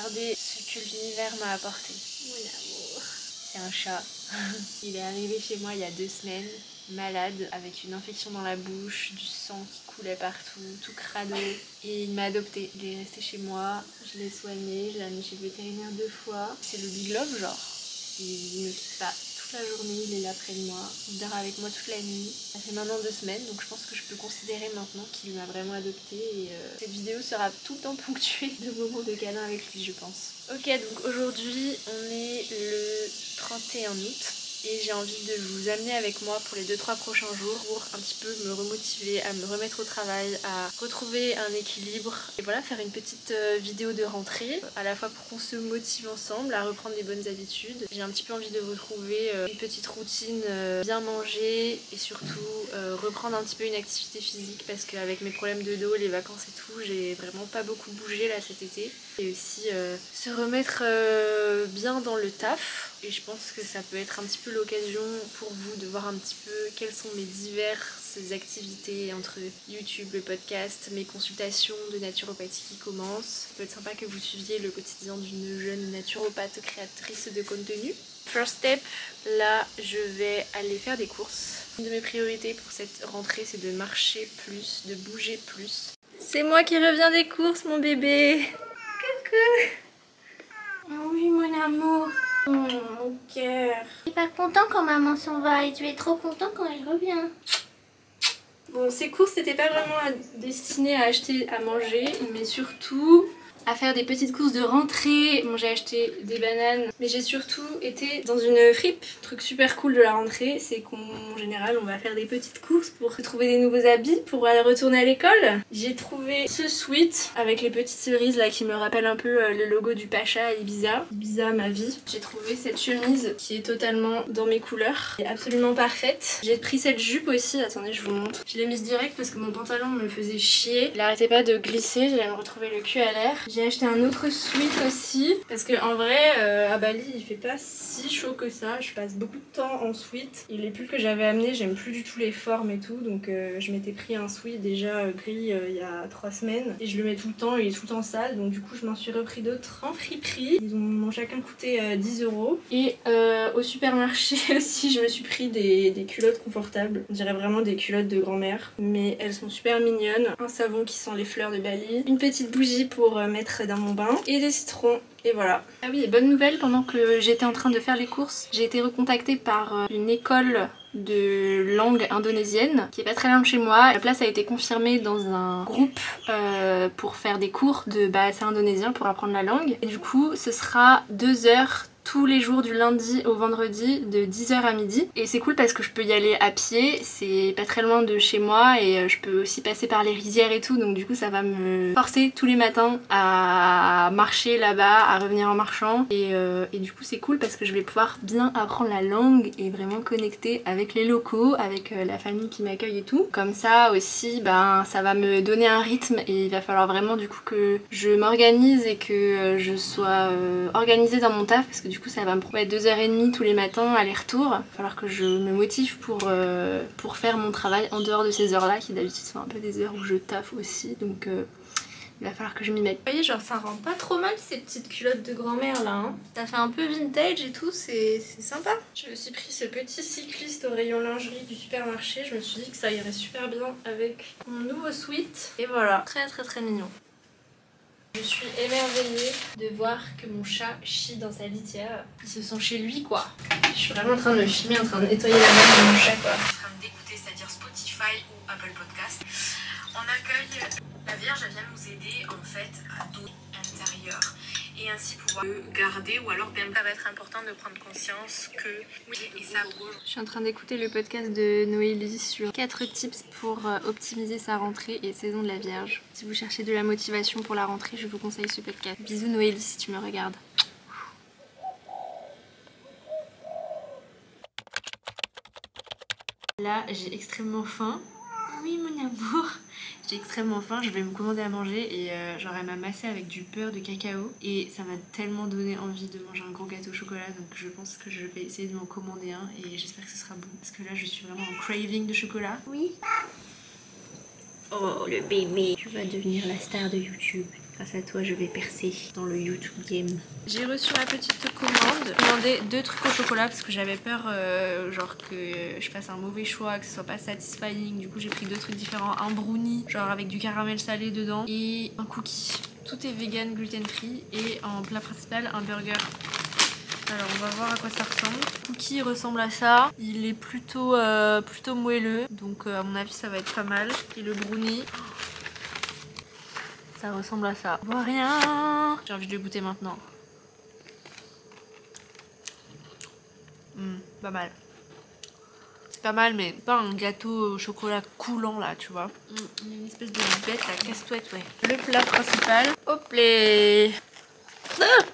Regardez ce que l'univers m'a apporté. Mon amour. C'est un chat. Il est arrivé chez moi il y a 2 semaines, malade, avec une infection dans la bouche, du sang qui coulait partout, tout crado. Et il m'a adopté. Il est resté chez moi, je l'ai soigné, je l'ai amené chez le vétérinaire 2 fois. C'est le big love genre. Il ne quitte pas toute la journée, il est là près de moi, il dort avec moi toute la nuit. Ça fait maintenant 2 semaines, donc je pense que je peux considérer maintenant qu'il m'a vraiment adoptée et cette vidéo sera tout le temps ponctuée de moments de câlin avec lui, je pense. Ok, donc aujourd'hui on est le 31 août. Et j'ai envie de vous amener avec moi pour les 2-3 prochains jours pour un petit peu me remotiver, à me remettre au travail, à retrouver un équilibre. Et voilà, faire une petite vidéo de rentrée, à la fois pour qu'on se motive ensemble, à reprendre des bonnes habitudes. J'ai un petit peu envie de retrouver une petite routine, bien manger et surtout reprendre un petit peu une activité physique parce qu'avec mes problèmes de dos, les vacances et tout, j'ai vraiment pas beaucoup bougé là cet été. Et aussi se remettre bien dans le taf. Et je pense que ça peut être un petit peu l'occasion pour vous de voir un petit peu quelles sont mes diverses activités entre YouTube, le podcast, mes consultations de naturopathie qui commencent. Ça peut être sympa que vous suiviez le quotidien d'une jeune naturopathe créatrice de contenu. First step, là je vais aller faire des courses. Une de mes priorités pour cette rentrée c'est de marcher plus, de bouger plus. C'est moi qui reviens des courses mon bébé. Coucou. Oh oui mon amour. Oh, mon cœur. Tu es pas content quand maman s'en va et tu es trop content quand elle revient. Bon, ces courses n'étaient pas vraiment destinées à acheter à manger, mais surtout à faire des petites courses de rentrée. Bon, j'ai acheté des bananes, mais j'ai surtout été dans une fripe. Le truc super cool de la rentrée, c'est qu'en général, on va faire des petites courses pour trouver des nouveaux habits pour aller retourner à l'école. J'ai trouvé ce sweat avec les petites cerises là qui me rappellent un peu le logo du Pacha à Ibiza. Ibiza, ma vie. J'ai trouvé cette chemise qui est totalement dans mes couleurs. Elle est absolument parfaite. J'ai pris cette jupe aussi. Attendez, je vous montre. Je l'ai mise direct parce que mon pantalon me faisait chier. Il arrêtait pas de glisser. J'allais me retrouver le cul à l'air. J'ai acheté un autre sweat aussi parce que en vrai à Bali il fait pas si chaud que ça. Je passe beaucoup de temps en sweat et les pulls que j'avais amenés j'aime plus du tout les formes et tout, donc je m'étais pris un sweat déjà gris il y a 3 semaines et je le mets tout le temps, il est tout le temps sale, donc du coup je m'en suis repris d'autres en friperie. Ils m'ont chacun coûté 10 €. Et au supermarché aussi je me suis pris des culottes confortables, on dirait vraiment des culottes de grand-mère mais elles sont super mignonnes. Un savon qui sent les fleurs de Bali, une petite bougie pour mettre dans mon bain et des citrons. Et voilà. Ah oui, et bonne nouvelle, pendant que j'étais en train de faire les courses, j'ai été recontactée par une école de langue indonésienne qui est pas très loin de chez moi. La place a été confirmée dans un groupe pour faire des cours de bahasa indonésien pour apprendre la langue. Et du coup, ce sera 2 heures tous les jours du lundi au vendredi de 10 h à midi. Et c'est cool parce que je peux y aller à pied, c'est pas très loin de chez moi et je peux aussi passer par les rizières et tout, donc du coup ça va me forcer tous les matins à marcher là-bas, à revenir en marchant et du coup c'est cool parce que je vais pouvoir bien apprendre la langue et vraiment connecter avec les locaux, avec la famille qui m'accueille et tout. Comme ça aussi ben ça va me donner un rythme et il va falloir vraiment du coup que je m'organise et que je sois organisée dans mon taf parce que du coup ça va me prendre 2h30 tous les matins aller-retour. Il va falloir que je me motive pour faire mon travail en dehors de ces heures là qui d'habitude sont un peu des heures où je taffe aussi, donc il va falloir que je m'y mette. Vous voyez, genre ça rend pas trop mal ces petites culottes de grand-mère là hein. Ça fait un peu vintage et tout, c'est sympa. Je me suis pris ce petit cycliste au rayon lingerie du supermarché, je me suis dit que ça irait super bien avec mon nouveau sweat et voilà, très très très mignon. Je suis émerveillée de voir que mon chat chie dans sa litière. Il se sent chez lui quoi. Je suis vraiment en train de me filmer, en train de nettoyer la main de mon chat quoi. En train d'écouter, c'est-à-dire Spotify ou Apple Podcast. On accueille la Vierge, elle vient nous aider en fait à tout l'intérieur et ainsi pouvoir le garder ou alors bien ça va être important de prendre conscience que oui et ça. Je suis en train d'écouter le podcast de Noélie sur 4 tips pour optimiser sa rentrée et saison de la Vierge. Si vous cherchez de la motivation pour la rentrée, je vous conseille ce podcast. Bisous Noélie si tu me regardes. Là j'ai extrêmement faim. Oui mon amour. J'ai extrêmement faim, je vais me commander à manger et genre elle m'a massé avec du beurre de cacao et ça m'a tellement donné envie de manger un gros gâteau au chocolat, donc je pense que je vais essayer de m'en commander un et j'espère que ce sera bon parce que là je suis vraiment en craving de chocolat. Oui. Oh le bébé, tu vas devenir la star de YouTube. Grâce à toi, je vais percer dans le YouTube game. J'ai reçu ma petite commande. J'ai demandé 2 trucs au chocolat parce que j'avais peur genre que je fasse un mauvais choix, que ce soit pas satisfying. Du coup j'ai pris 2 trucs différents. Un brownie genre avec du caramel salé dedans et un cookie. Tout est vegan, gluten free et en plat principal un burger. Alors on va voir à quoi ça ressemble. Le cookie ressemble à ça. Il est plutôt moelleux. Donc à mon avis ça va être pas mal. Et le brownie, ça ressemble à ça. Je vois rien. J'ai envie de le goûter maintenant. Pas mal. C'est pas mal mais pas un gâteau au chocolat coulant là tu vois. Il y a une espèce de bête la casse-touette ouais. Le plat principal. Hop les.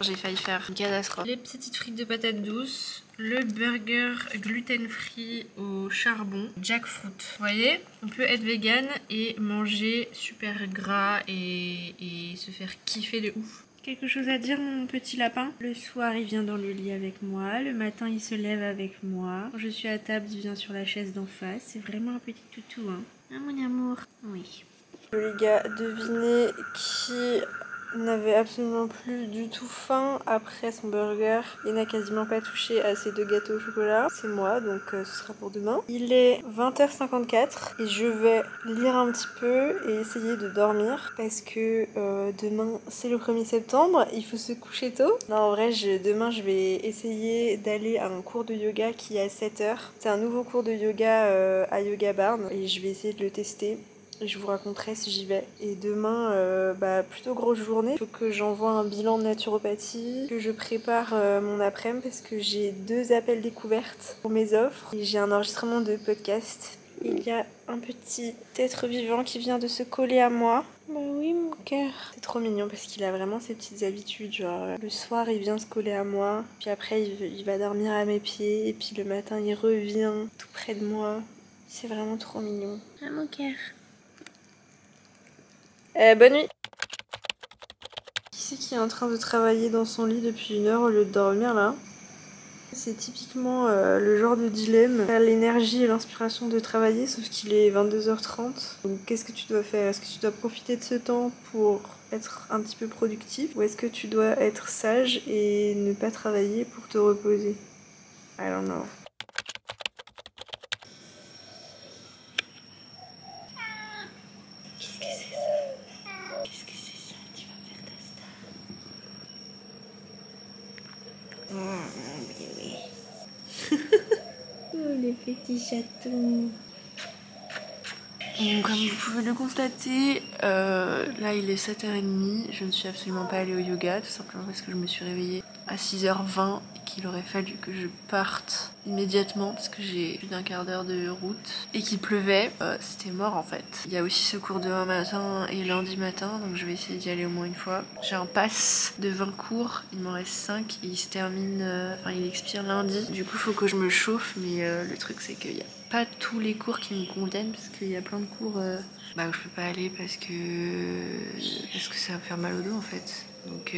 J'ai failli faire une catastrophe. Les petites frites de patates douces, le burger gluten free au charbon, jackfruit. Vous voyez, on peut être vegan et manger super gras et se faire kiffer de ouf. Quelque chose à dire mon petit lapin? Le soir il vient dans le lit avec moi, le matin il se lève avec moi. Quand je suis à table il vient sur la chaise d'en face. C'est vraiment un petit toutou hein. Ah mon amour. Oui. Les gars, devinez qui n'avait absolument plus du tout faim après son burger et n'a quasiment pas touché à ses 2 gâteaux au chocolat. C'est moi, donc ce sera pour demain. Il est 20h54 et je vais lire un petit peu et essayer de dormir parce que demain c'est le 1er septembre, il faut se coucher tôt. Non, en vrai, demain je vais essayer d'aller à un cours de yoga qui est à 7h. C'est un nouveau cours de yoga à Yoga Barn et je vais essayer de le tester. Et je vous raconterai si j'y vais. Et demain, plutôt grosse journée. Il faut que j'envoie un bilan de naturopathie, que je prépare mon après-midi parce que j'ai 2 appels découvertes pour mes offres. Et j'ai un enregistrement de podcast. Il y a un petit être vivant qui vient de se coller à moi. Bah oui, mon cœur. C'est trop mignon parce qu'il a vraiment ses petites habitudes. Genre, le soir, il vient se coller à moi. Puis après, il va dormir à mes pieds. Et puis le matin, il revient tout près de moi. C'est vraiment trop mignon. Ah, mon cœur. Bonne nuit. Qui c'est qui est en train de travailler dans son lit depuis 1 heure au lieu de dormir là? C'est typiquement le genre de dilemme. T'as l'énergie et l'inspiration de travailler sauf qu'il est 22h30. Donc qu'est-ce que tu dois faire? Est-ce que tu dois profiter de ce temps pour être un petit peu productif? Ou est-ce que tu dois être sage et ne pas travailler pour te reposer? I don't know. Oh, les petits chatons. Comme vous pouvez le constater, là il est 7h30, je ne suis absolument pas allée au yoga, tout simplement parce que je me suis réveillée à 6h20 et qu'il aurait fallu que je parte immédiatement parce que j'ai plus d'1/4 d'heure de route et qu'il pleuvait. C'était mort en fait. Il y a aussi ce cours demain matin et lundi matin, donc je vais essayer d'y aller au moins une fois. J'ai un pass de 20 cours, il m'en reste 5 et il se termine, il expire lundi. Du coup il faut que je me chauffe, mais le truc c'est qu'il y a pas tous les cours qui me conviennent parce qu'il y a plein de cours où je peux pas aller parce que ça va me faire mal au dos en fait. Donc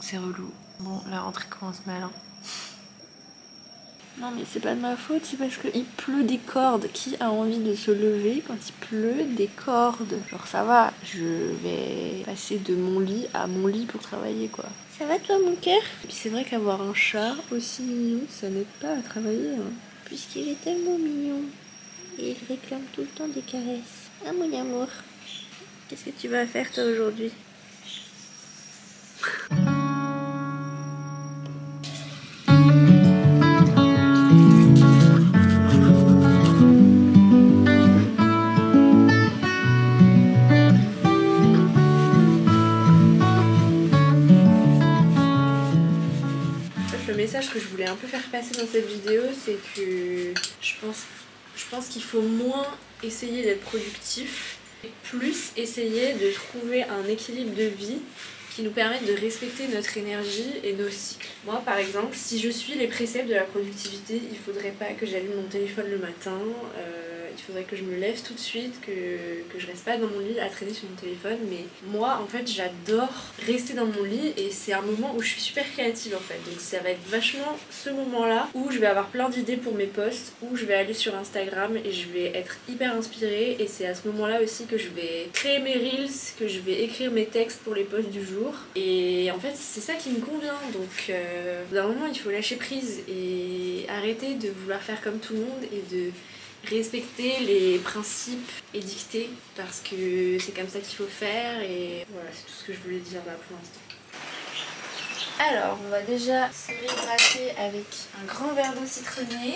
c'est relou. Bon, la rentrée commence mal. Hein. Non mais c'est pas de ma faute, c'est parce qu'il pleut des cordes. Qui a envie de se lever quand il pleut des cordes? Genre ça va, je vais passer de mon lit à mon lit pour travailler quoi. Ça va toi, mon cœur? Et puis c'est vrai qu'avoir un chat aussi mignon, ça n'aide pas à travailler. Hein. Puisqu'il est tellement mignon. Et il réclame tout le temps des caresses. Ah, mon amour. Qu'est-ce que tu vas faire toi aujourd'hui? Le message que je voulais un peu faire passer dans cette vidéo, c'est que je pense qu'il faut moins essayer d'être productif et plus essayer de trouver un équilibre de vie qui nous permette de respecter notre énergie et nos cycles. Moi par exemple, si je suis les préceptes de la productivité, il faudrait pas que j'allume mon téléphone le matin, il faudrait que je me lève tout de suite, que je reste pas dans mon lit à traîner sur mon téléphone. Mais moi en fait j'adore rester dans mon lit et c'est un moment où je suis super créative en fait. Donc ça va être vachement ce moment là où je vais avoir plein d'idées pour mes posts, où je vais aller sur Instagram et je vais être hyper inspirée. Et c'est à ce moment là aussi que je vais créer mes reels, que je vais écrire mes textes pour les posts du jour. Et en fait c'est ça qui me convient. Donc d'un moment il faut lâcher prise et arrêter de vouloir faire comme tout le monde et de respecter les principes édictés parce que c'est comme ça qu'il faut faire. Et voilà, c'est tout ce que je voulais dire là pour l'instant. Alors on va déjà se réhydrater avec un grand verre d'eau citronnée.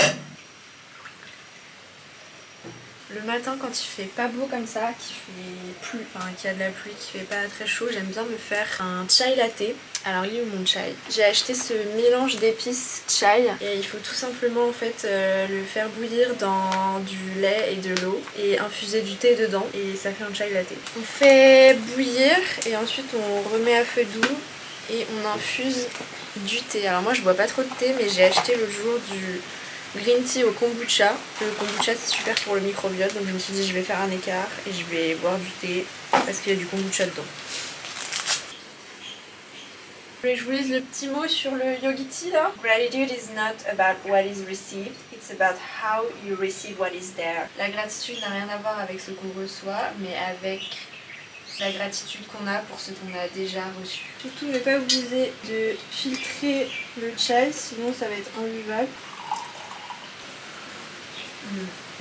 Le matin quand il fait pas beau comme ça, qu'il y a de la pluie, qu'il fait pas très chaud, j'aime bien me faire un chai latte. Alors il est où mon chai? J'ai acheté ce mélange d'épices chai et il faut tout simplement en fait le faire bouillir dans du lait et de l'eau et infuser du thé dedans et ça fait un chai latte. On fait bouillir et ensuite on remet à feu doux et on infuse du thé. Alors moi je bois pas trop de thé mais j'ai acheté le jour du green tea au kombucha. Le kombucha c'est super pour le microbiote donc je me suis dit je vais faire un écart et je vais boire du thé parce qu'il y a du kombucha dedans. Je vous lise le petit mot sur le Yogi là. Gratitude is not about what is received, it's about how you receive what is there. La gratitude n'a rien à voir avec ce qu'on reçoit mais avec la gratitude qu'on a pour ce qu'on a déjà reçu. Surtout ne pas oublier de filtrer le chai sinon ça va être imbuvable.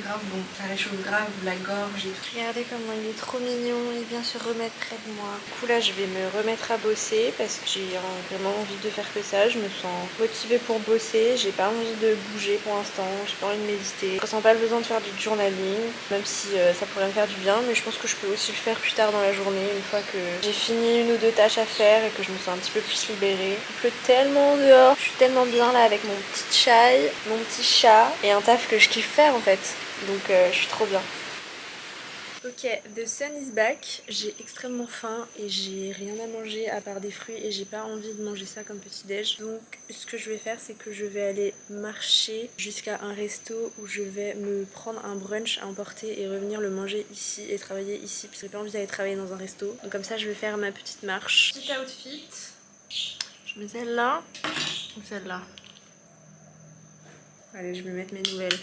Grave bon, ça réchauffe grave la gorge et tout. Regardez comment il est trop mignon, il vient se remettre près de moi. Du coup là je vais me remettre à bosser parce que j'ai vraiment envie de faire que ça. Je me sens motivée pour bosser, j'ai pas envie de bouger pour l'instant, j'ai pas envie de méditer. Je ressens pas le besoin de faire du journaling, même si ça pourrait me faire du bien, mais je pense que je peux aussi le faire plus tard dans la journée, une fois que j'ai fini une ou deux tâches à faire et que je me sens un petit peu plus libérée. Il pleut tellement dehors, je suis tellement bien là avec mon petit chai, mon petit chat et un taf que je kiffe faire en fait. Donc je suis trop bien. Ok, the sun is back. J'ai extrêmement faim et j'ai rien à manger à part des fruits et j'ai pas envie de manger ça comme petit déj. Donc ce que je vais faire c'est que je vais aller marcher jusqu'à un resto où je vais me prendre un brunch à emporter et revenir le manger ici et travailler ici parce que j'ai pas envie d'aller travailler dans un resto. Donc comme ça je vais faire ma petite marche. Petit outfit. Je mets celle-là ou celle-là. Allez, je vais mettre mes nouvelles.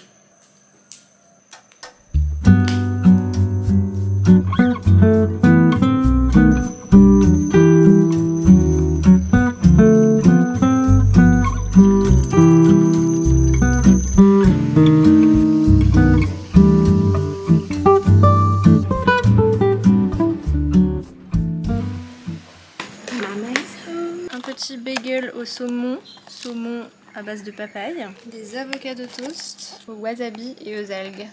Un petit bagel au saumon à base de papaye, des avocats de toast au wasabi et aux algues.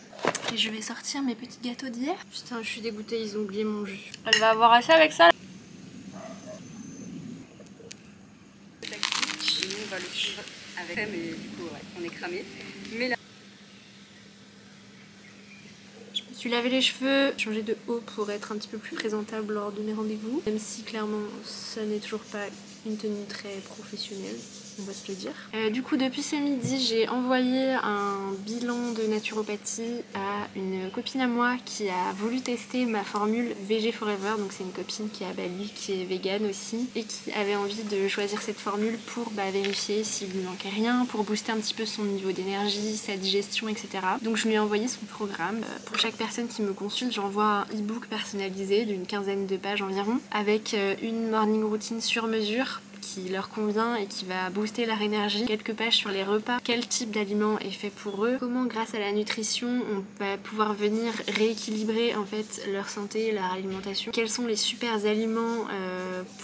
Et je vais sortir mes petits gâteaux d'hier. Putain, je suis dégoûtée, ils ont oublié mon jus. Elle va avoir assez avec ça. Le taxi, et nous on va le suivre avec elle, mais du coup ouais, on est cramé. Mais là... Je me suis lavé les cheveux, changé de haut pour être un petit peu plus présentable lors de mes rendez-vous. Même si clairement ça n'est toujours pas une tenue très professionnelle. On va se le dire. Du coup depuis ce midi j'ai envoyé un bilan de naturopathie à une copine à moi qui a voulu tester ma formule VG Forever. Donc c'est une copine qui est à Bali, qui est végane aussi et qui avait envie de choisir cette formule pour vérifier s'il lui manquait rien, pour booster un petit peu son niveau d'énergie, sa digestion, etc. Donc je lui ai envoyé son programme. Pour chaque personne qui me consulte j'envoie un e-book personnalisé d'une quinzaine de pages environ avec une morning routine sur mesure qui leur convient et qui va booster leur énergie. Quelques pages sur les repas, quel type d'aliment est fait pour eux, comment grâce à la nutrition on va pouvoir venir rééquilibrer en fait leur santé, leur alimentation, quels sont les super aliments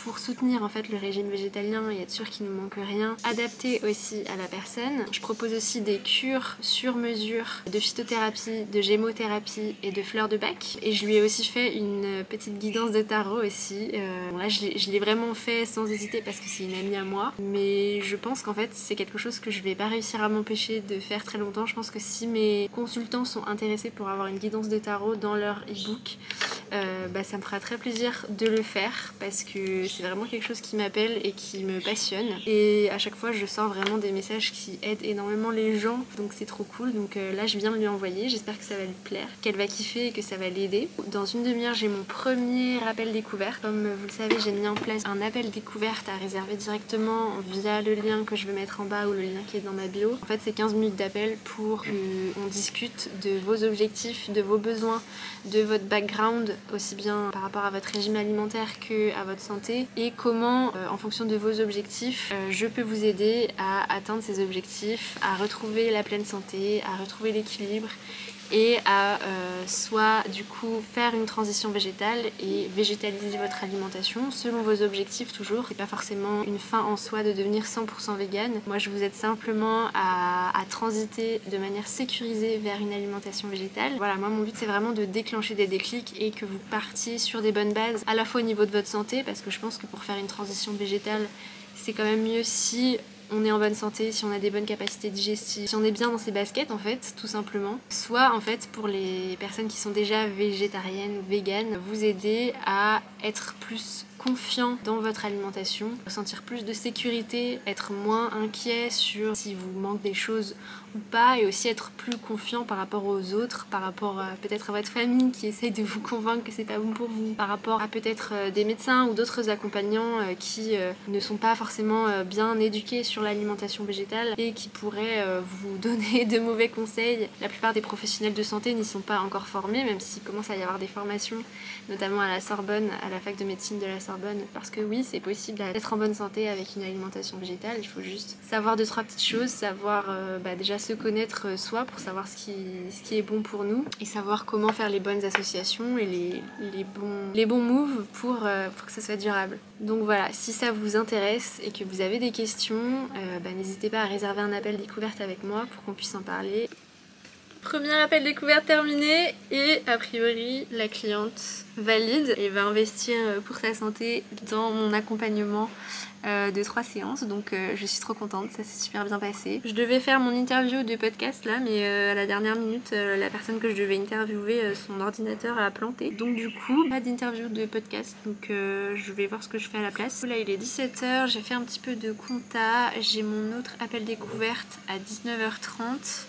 pour soutenir en fait le régime végétalien et être sûr qu'il ne manque rien, adapté aussi à la personne. Je propose aussi des cures sur mesure de phytothérapie, de gémothérapie et de fleurs de bac et je lui ai aussi fait une petite guidance de tarot aussi. Bon, là je l'ai vraiment fait sans hésiter parce que c'est une amie à moi. Mais je pense qu'en fait c'est quelque chose que je vais pas réussir à m'empêcher de faire très longtemps. Je pense que si mes consultants sont intéressés pour avoir une guidance de tarot dans leur e-book, ça me fera très plaisir de le faire parce que c'est vraiment quelque chose qui m'appelle et qui me passionne. Et à chaque fois je sors vraiment des messages qui aident énormément les gens, donc c'est trop cool. Donc là je viens de lui envoyer, j'espère que ça va lui plaire, qu'elle va kiffer et que ça va l'aider. Dans une demi-heure j'ai mon premier appel découverte. Comme vous le savez, j'ai mis en place un appel découverte à réserver directement via le lien que je vais mettre en bas ou le lien qui est dans ma bio. En fait c'est 15 minutes d'appel pour qu'on discute de vos objectifs, de vos besoins, de votre background, aussi bien par rapport à votre régime alimentaire que à votre santé, et comment en fonction de vos objectifs je peux vous aider à atteindre ces objectifs, à retrouver la pleine santé, à retrouver l'équilibre et à soit du coup faire une transition végétale et végétaliser votre alimentation selon vos objectifs toujours. C'est pas forcément une fin en soi de devenir 100% végane. Moi je vous aide simplement à transiter de manière sécurisée vers une alimentation végétale. Voilà, moi mon but c'est vraiment de déclencher des déclics et que vous partiez sur des bonnes bases à la fois au niveau de votre santé, parce que je pense que pour faire une transition végétale c'est quand même mieux si on est en bonne santé, si on a des bonnes capacités digestives, si on est bien dans ses baskets en fait, tout simplement. Soit en fait pour les personnes qui sont déjà végétariennes, véganes, vous aider à être plus confiant dans votre alimentation, ressentir plus de sécurité, être moins inquiet sur si vous manque des choses ou pas, et aussi être plus confiant par rapport aux autres, par rapport peut-être à votre famille qui essaye de vous convaincre que c'est pas bon pour vous, par rapport à peut-être des médecins ou d'autres accompagnants qui ne sont pas forcément bien éduqués sur l'alimentation végétale et qui pourraient vous donner de mauvais conseils. La plupart des professionnels de santé n'y sont pas encore formés, même s'il commence à y avoir des formations, notamment à la Sorbonne, à la fac de médecine de la Sorbonne, parce que oui, c'est possible d'être en bonne santé avec une alimentation végétale. Il faut juste savoir 2-3 petites choses, savoir déjà se connaître soi pour savoir ce qui est bon pour nous, et savoir comment faire les bonnes associations et les bons moves pour que ça soit durable. Donc voilà, si ça vous intéresse et que vous avez des questions, n'hésitez pas à réserver un appel découverte avec moi pour qu'on puisse en parler. Premier appel découverte terminé, et a priori la cliente valide et va investir pour sa santé dans mon accompagnement de 3 séances, donc je suis trop contente, ça s'est super bien passé. Je devais faire mon interview de podcast là, mais à la dernière minute la personne que je devais interviewer, son ordinateur a planté, donc du coup pas d'interview de podcast, donc je vais voir ce que je fais à la place. Là il est 17h, j'ai fait un petit peu de compta, j'ai mon autre appel découverte à 19h30.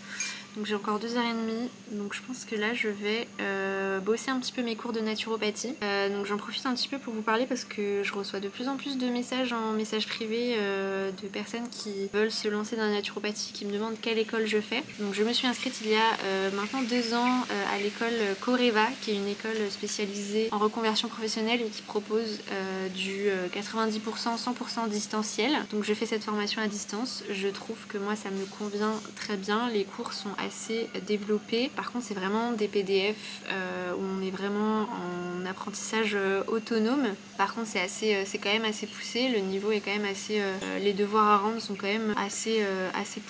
Donc j'ai encore 2h30, donc je pense que là je vais bosser un petit peu mes cours de naturopathie. Donc j'en profite un petit peu pour vous parler parce que je reçois de plus en plus de messages en message privé de personnes qui veulent se lancer dans la naturopathie, qui me demandent quelle école je fais. Donc je me suis inscrite il y a maintenant 2 ans à l'école Coreva, qui est une école spécialisée en reconversion professionnelle et qui propose du 90%, 100% distanciel. Donc je fais cette formation à distance, je trouve que moi ça me convient très bien, les cours sont assez développé. Par contre c'est vraiment des PDF où on est vraiment en apprentissage autonome. Par contre c'est quand même assez poussé, le niveau est quand même assez... les devoirs à rendre sont quand même assez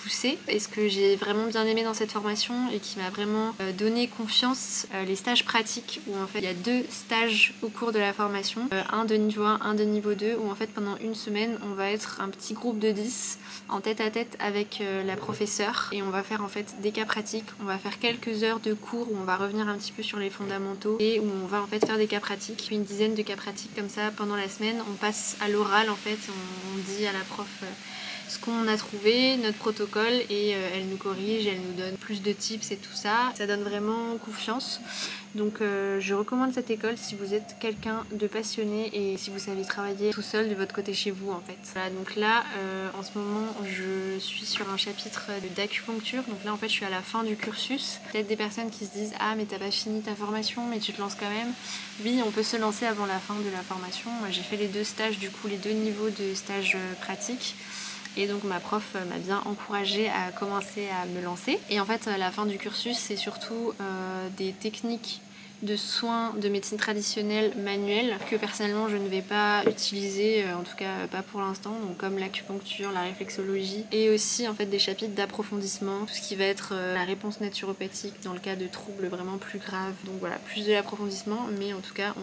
poussés. Et ce que j'ai vraiment bien aimé dans cette formation et qui m'a vraiment donné confiance, les stages pratiques, où en fait il y a 2 stages au cours de la formation, un de niveau 1, un de niveau 2, où en fait pendant une semaine on va être un petit groupe de 10 en tête à tête avec la professeure, et on va faire en fait des cas pratiques, on va faire quelques heures de cours où on va revenir un petit peu sur les fondamentaux et où on va en fait faire des cas pratiques, une dizaine de cas pratiques comme ça pendant la semaine. On passe à l'oral en fait, on dit à la prof ce qu'on a trouvé, notre protocole, et elle nous corrige, elle nous donne plus de tips et tout ça. Ça donne vraiment confiance. Donc je recommande cette école si vous êtes quelqu'un de passionné et si vous savez travailler tout seul de votre côté chez vous en fait. Voilà, donc là en ce moment je suis sur un chapitre d'acupuncture, donc là en fait je suis à la fin du cursus. Peut-être des personnes qui se disent ah mais t'as pas fini ta formation mais tu te lances quand même. Oui, on peut se lancer avant la fin de la formation. Moi j'ai fait les 2 stages, du coup les 2 niveaux de stage pratique. Et donc ma prof m'a bien encouragée à commencer à me lancer. Et en fait à la fin du cursus c'est surtout des techniques de soins de médecine traditionnelle manuelle que personnellement je ne vais pas utiliser, en tout cas pas pour l'instant, donc comme l'acupuncture, la réflexologie et aussi en fait des chapitres d'approfondissement, tout ce qui va être la réponse naturopathique dans le cas de troubles vraiment plus graves. Donc voilà, plus de l'approfondissement, mais en tout cas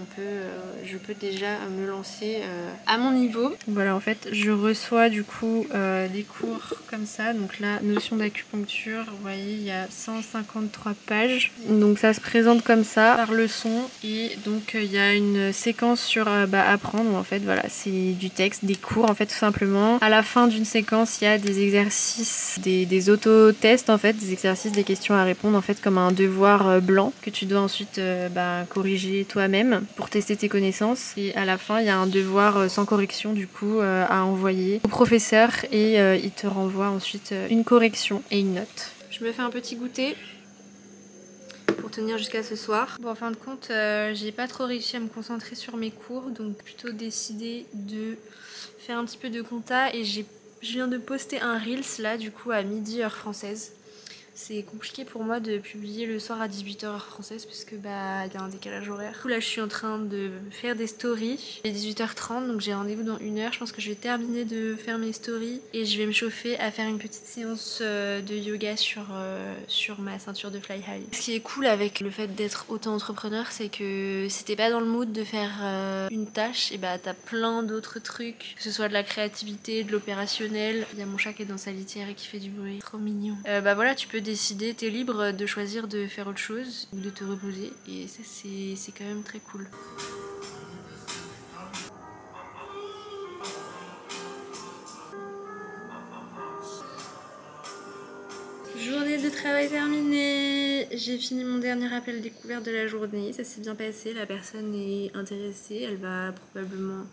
je peux déjà me lancer à mon niveau. Voilà, en fait je reçois du coup des cours comme ça, donc la notion d'acupuncture, vous voyez il y a 153 pages, donc ça se présente comme ça par leçon et donc il y a une séquence sur apprendre, en fait voilà, c'est du texte, des cours en fait tout simplement. À la fin d'une séquence il y a des exercices, des auto-tests en fait, des exercices, des questions à répondre en fait comme un devoir blanc que tu dois ensuite corriger toi-même pour tester tes connaissances, et à la fin il y a un devoir sans correction du coup à envoyer au professeur et il te renvoie ensuite une correction et une note. Je me fais un petit goûter pour tenir jusqu'à ce soir. Bon, en fin de compte, j'ai pas trop réussi à me concentrer sur mes cours, donc plutôt décidé de faire un petit peu de compta, et je viens de poster un Reels là du coup à midi heure française. C'est compliqué pour moi de publier le soir à 18h heure française parce que il y a un décalage horaire. Du coup là je suis en train de faire des stories. Il est 18h30 donc j'ai rendez-vous dans 1 heure. Je pense que je vais terminer de faire mes stories et je vais me chauffer à faire une petite séance de yoga sur ma ceinture de fly high. Ce qui est cool avec le fait d'être auto-entrepreneur, c'est que si t'es pas dans le mood de faire une tâche, et t'as plein d'autres trucs, que ce soit de la créativité, de l'opérationnel. Il y a mon chat qui est dans sa litière et qui fait du bruit, trop mignon. Voilà, tu peux décider, t'es libre de choisir de faire autre chose ou de te reposer, et ça c'est quand même très cool. Journée de travail terminée. J'ai fini mon dernier appel découverte de la journée, ça s'est bien passé, la personne est intéressée, elle va probablement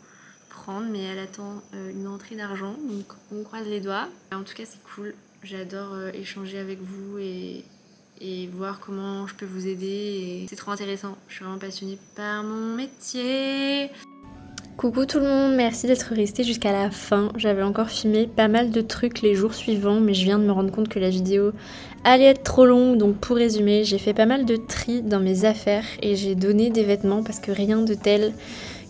prendre, mais elle attend une entrée d'argent, donc on croise les doigts. En tout cas c'est cool, j'adore échanger avec vous et voir comment je peux vous aider, et c'est trop intéressant, je suis vraiment passionnée par mon métier. Coucou tout le monde, merci d'être resté jusqu'à la fin. J'avais encore filmé pas mal de trucs les jours suivants, mais je viens de me rendre compte que la vidéo allait être trop longue, donc pour résumer, j'ai fait pas mal de tri dans mes affaires et j'ai donné des vêtements parce que rien de tel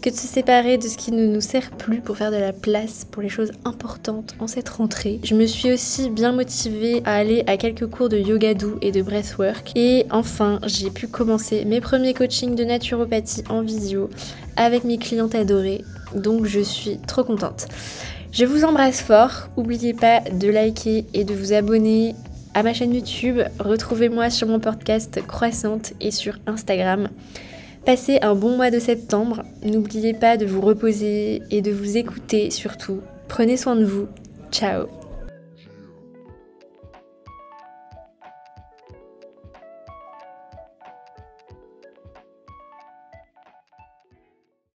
que de se séparer de ce qui ne nous sert plus pour faire de la place pour les choses importantes en cette rentrée. Je me suis aussi bien motivée à aller à quelques cours de yoga doux et de breathwork. Et enfin, j'ai pu commencer mes premiers coachings de naturopathie en visio avec mes clientes adorées. Donc je suis trop contente. Je vous embrasse fort. N'oubliez pas de liker et de vous abonner à ma chaîne YouTube. Retrouvez-moi sur mon podcast Croissante et sur Instagram. Passez un bon mois de septembre, n'oubliez pas de vous reposer et de vous écouter surtout. Prenez soin de vous, ciao!